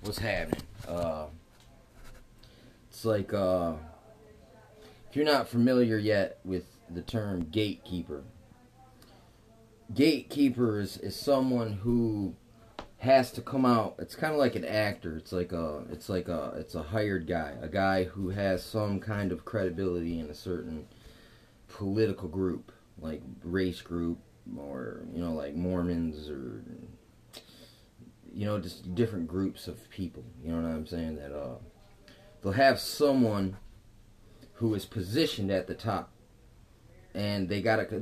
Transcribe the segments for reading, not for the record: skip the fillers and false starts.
what's happening. It's like if you're not familiar yet with the term gatekeeper, gatekeeper is someone who has to come out. It's kind of like an actor. It's a hired guy, a guy who has some kind of credibility in a certain political group, like race group, or like Mormons, or just different groups of people. You know what I'm saying? That they'll have someone who is positioned at the top, and they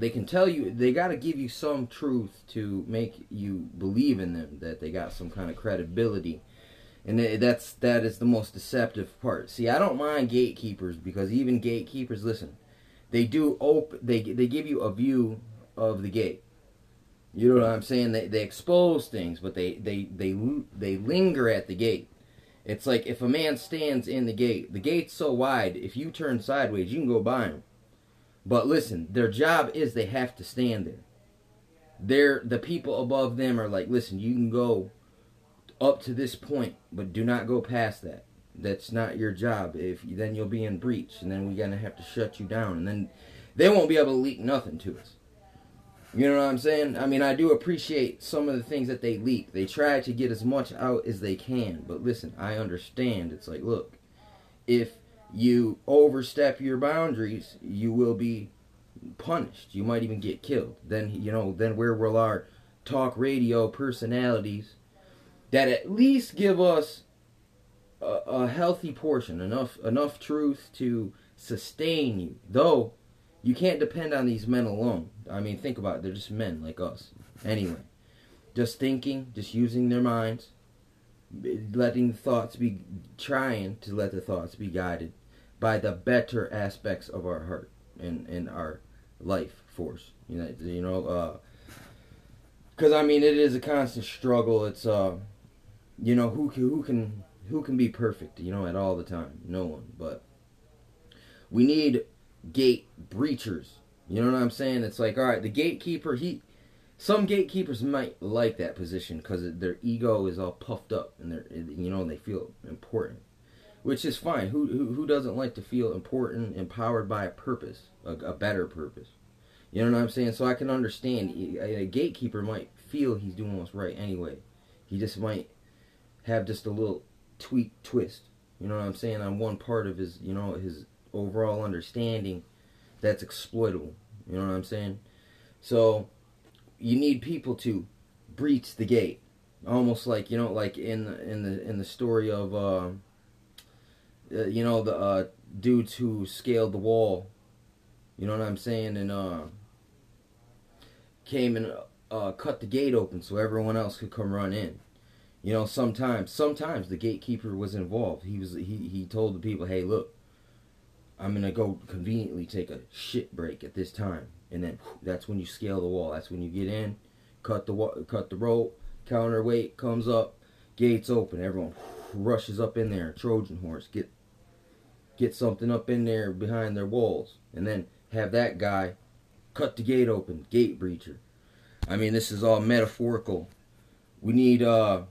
can tell you, they gotta give you some truth to make you believe in them, that they got some kind of credibility, and that is the most deceptive part. See, I don't mind gatekeepers, because even gatekeepers, listen, they give you a view of the gate. You know what I'm saying? They expose things, but they linger at the gate. It's like if a man stands in the gate's so wide, if you turn sideways, you can go by him. But listen, their job is they have to stand there. The people above them are like, listen, you can go up to this point, but do not go past that. That's not your job. Then you'll be in breach, and then we're gonna have to shut you down, and then they won't be able to leak nothing to us. You know what I'm saying? I mean, I do appreciate some of the things that they leak. They try to get as much out as they can. But listen, I understand. It's like, look, if you overstep your boundaries, you will be punished. You might even get killed. Then where will our talk radio personalities that at least give us a healthy portion, enough truth to sustain you, though you can't depend on these men alone. I mean, think about it. They're just men like us. Anyway, just thinking, just using their minds, trying to let the thoughts be guided by the better aspects of our heart and our life force. Because I mean, it is a constant struggle. It's who can be perfect? At all the time, no one. But we need gate breachers. You know what I'm saying? It's like, all right, the gatekeeper, some gatekeepers might like that position because their ego is all puffed up, and they feel important, which is fine. Who doesn't like to feel important, empowered by a purpose, a better purpose? You know what I'm saying? So I can understand a gatekeeper might feel he's doing what's right anyway. He just might have just a little twist. You know what I'm saying? On one part of his overall understanding that's exploitable. You know what I'm saying? So you need people to breach the gate, almost like like in the story of the dudes who scaled the wall. You know what I'm saying? And came and cut the gate open so everyone else could come run in. Sometimes the gatekeeper was involved. He told the people, hey, look, I'm gonna go conveniently take a shit break at this time, and then that's when you scale the wall. That's when you get in, cut the rope, counterweight comes up, gates open, everyone rushes up in there, Trojan horse, get something up in there behind their walls, and then have that guy cut the gate open, gate breacher. I mean, this is all metaphorical. We need the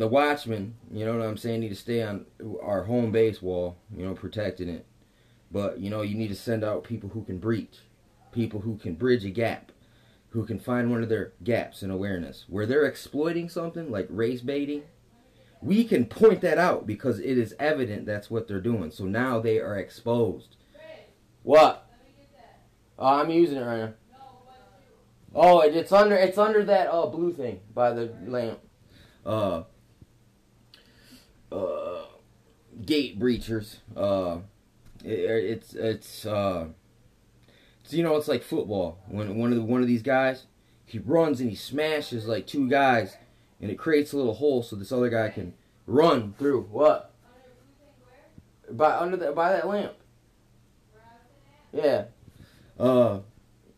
watchmen, you know what I'm saying, need to stay on our home base wall, protecting it. But, you need to send out people who can breach, people who can bridge a gap, who can find one of their gaps in awareness. Where they're exploiting something like race baiting, we can point that out because it is evident that's what they're doing. So now they are exposed. What? Oh, I'm using it right now. Oh, it's under that blue thing by the lamp. Gate breachers. It's it's like football. When one of these guys, he runs and he smashes like two guys, and it creates a little hole so this other guy can run through. What? By that lamp. Yeah.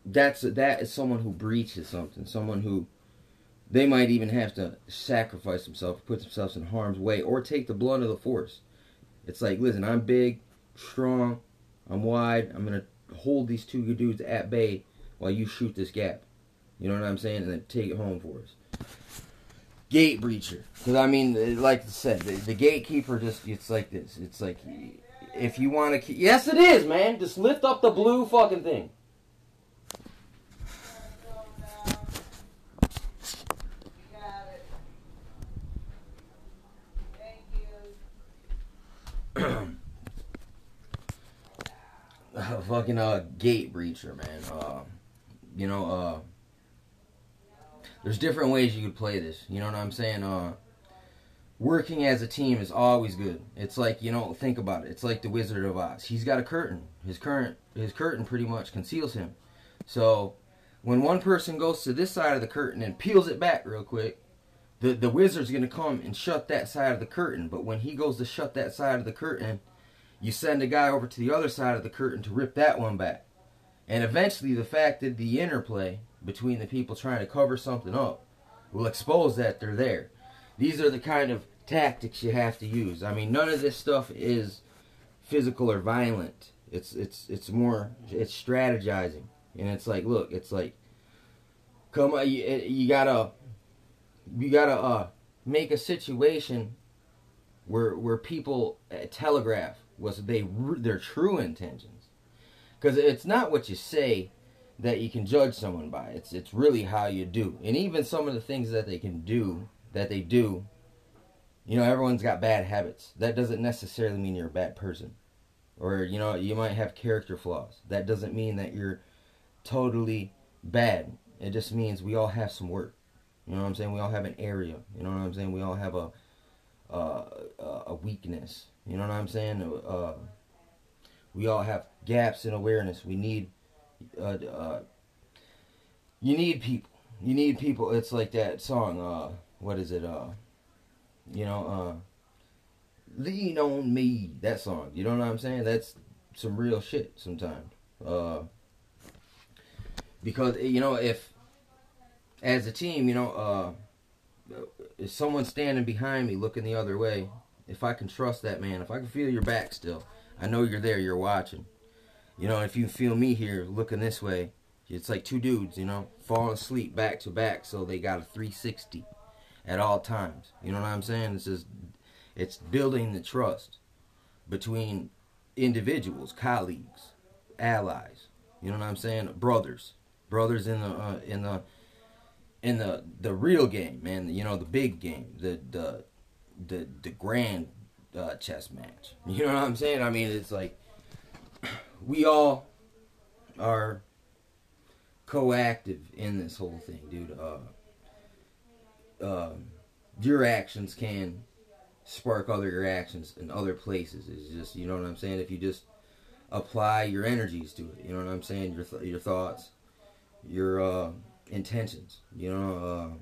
That is someone who breaches something. Someone who they might even have to sacrifice themselves, put themselves in harm's way, or take the blunt of the force. It's like, listen, I'm big, strong, I'm wide, I'm going to hold these two dudes at bay while you shoot this gap. You know what I'm saying? And then take it home for us. gate breacher. Because, I mean, like I said, the gatekeeper just, it's like this. It's like, if you want to... Yes, it is, man. Just lift up the blue fucking thing. Fucking gate breacher, man. You know, there's different ways you could play this. You know what I'm saying? Working as a team is always good. It's like, you know, think about it. It's like the Wizard of Oz. He's got a curtain. His curtain pretty much conceals him. So when one person goes to this side of the curtain and peels it back real quick, the wizard's gonna come and shut that side of the curtain. But when he goes to shut that side of the curtain, you send a guy over to the other side of the curtain to rip that one back. And eventually the fact that the interplay between the people trying to cover something up will expose that they're there. These are the kind of tactics you have to use. I mean, none of this stuff is physical or violent. It's strategizing. And it's like, look, it's like, come on, you gotta make a situation where people telegraph their true intentions, because it's not what you say that you can judge someone by. It's really how you do. And even some of the things that they do, you know, everyone's got bad habits. That doesn't necessarily mean you're a bad person, or, you know, you might have character flaws. That doesn't mean that you're totally bad. It just means we all have some work. You know what I'm saying? We all have an area. You know what I'm saying? We all have a weakness. You know what I'm saying? We all have gaps in awareness. We need you need people. You need people. It's like that song. What is it? You know, lean on me. That song. You know what I'm saying? That's some real shit sometimes. Because, you know, if as a team, you know, if someone's standing behind me looking the other way, if I can trust that man, if I can feel your back still, I know you're there, you're watching. You know, if you feel me here looking this way, it's like two dudes, you know, falling asleep back to back, so they got a 360 at all times. You know what I'm saying? It's building the trust between individuals, colleagues, allies. You know what I'm saying? Brothers in the real game, man. You know, the big game, the grand chess match. You know what I'm saying? I mean, it's like we all are coactive in this whole thing, dude. Your actions can spark other reactions in other places. It's just, you know what I'm saying? If you just apply your energies to it, you know what I'm saying? Your thoughts, your intentions. You know,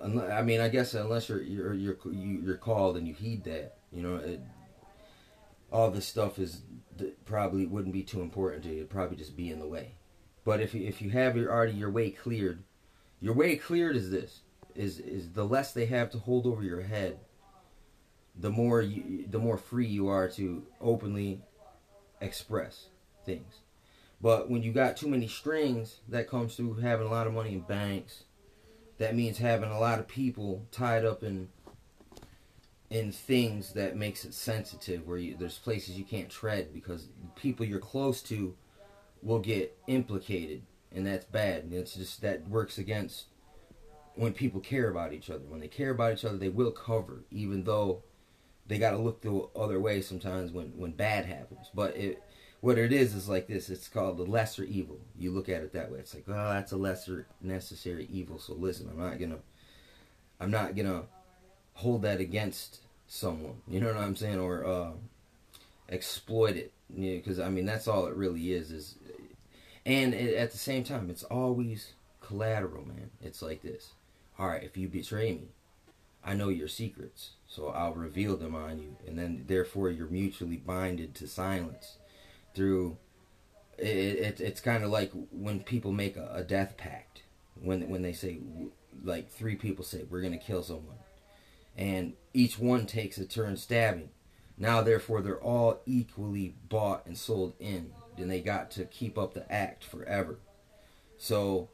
I mean, I guess unless you're called and you heed that, you know, all this stuff probably wouldn't be too important to you. It'd probably just be in the way. But if you have your way cleared, is this is the less they have to hold over your head, the more free you are to openly express things. But when you got too many strings, that comes through having a lot of money in banks. That means having a lot of people tied up in things that makes it sensitive, where there's places you can't tread because people you're close to will get implicated, and that's bad. And it's just, that works against when people care about each other. When they care about each other, they will cover, even though they got to look the other way sometimes when bad happens. But what it is like this. It's called the lesser evil. You look at it that way. It's like, well, that's a lesser necessary evil. So listen, I'm not gonna hold that against someone. You know what I'm saying? Or exploit it. Because, I mean, that's all it really is. And at the same time, it's always collateral, man. It's like this. All right, if you betray me, I know your secrets, so I'll reveal them on you, and then therefore you're mutually binded to silence through it's kind of like when people make a death pact, when they say, like, 3 people say we're gonna kill someone, and each one takes a turn stabbing. Now therefore they're all equally bought and sold in, and they got to keep up the act forever. So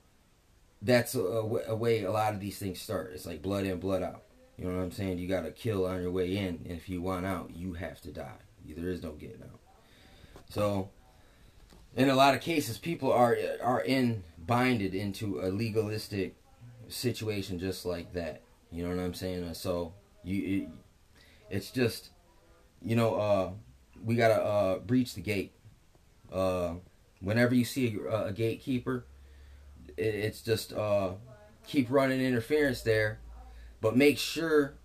that's a way a lot of these things start. It's like blood in, blood out. You know what I'm saying? You got to kill on your way in, and if you want out, you have to die. There is no getting out. So, in a lot of cases, people are binded into a legalistic situation just like that. You know what I'm saying? So it's just, we gotta breach the gate. Whenever you see a gatekeeper, it's just keep running interference there, but make sure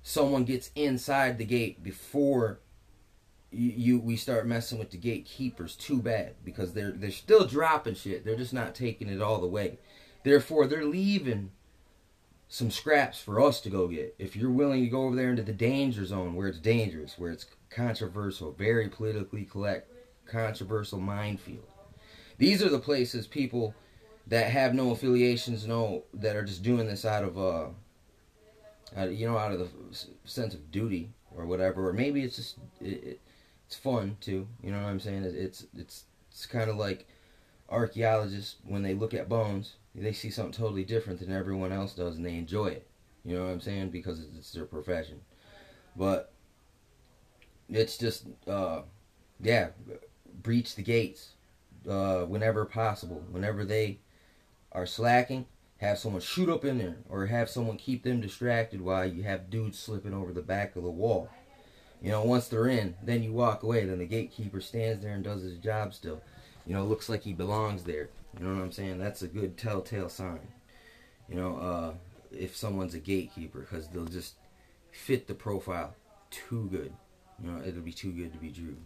someone gets inside the gate before we start messing with the gatekeepers too bad, because they're still dropping shit. They're just not taking it all the way. Therefore, they're leaving some scraps for us to go get. If you're willing to go over there into the danger zone, where it's dangerous, where it's controversial, very politically correct, controversial minefield. These are the places people that have no affiliations that are just doing this out of out of the sense of duty or whatever, or maybe it's just it's fun too. You know what I'm saying? It's kind of like archaeologists, when they look at bones, they see something totally different than everyone else does, and they enjoy it. You know what I'm saying? Because it's their profession. But it's just breach the gates whenever possible. Whenever they are slacking, have someone shoot up in there, or have someone keep them distracted while you have dudes slipping over the back of the wall. Once they're in, then you walk away. Then the gatekeeper stands there and does his job still. Looks like he belongs there. You know what I'm saying? That's a good telltale sign. If someone's a gatekeeper, because they'll just fit the profile too good. It'll be too good to be true.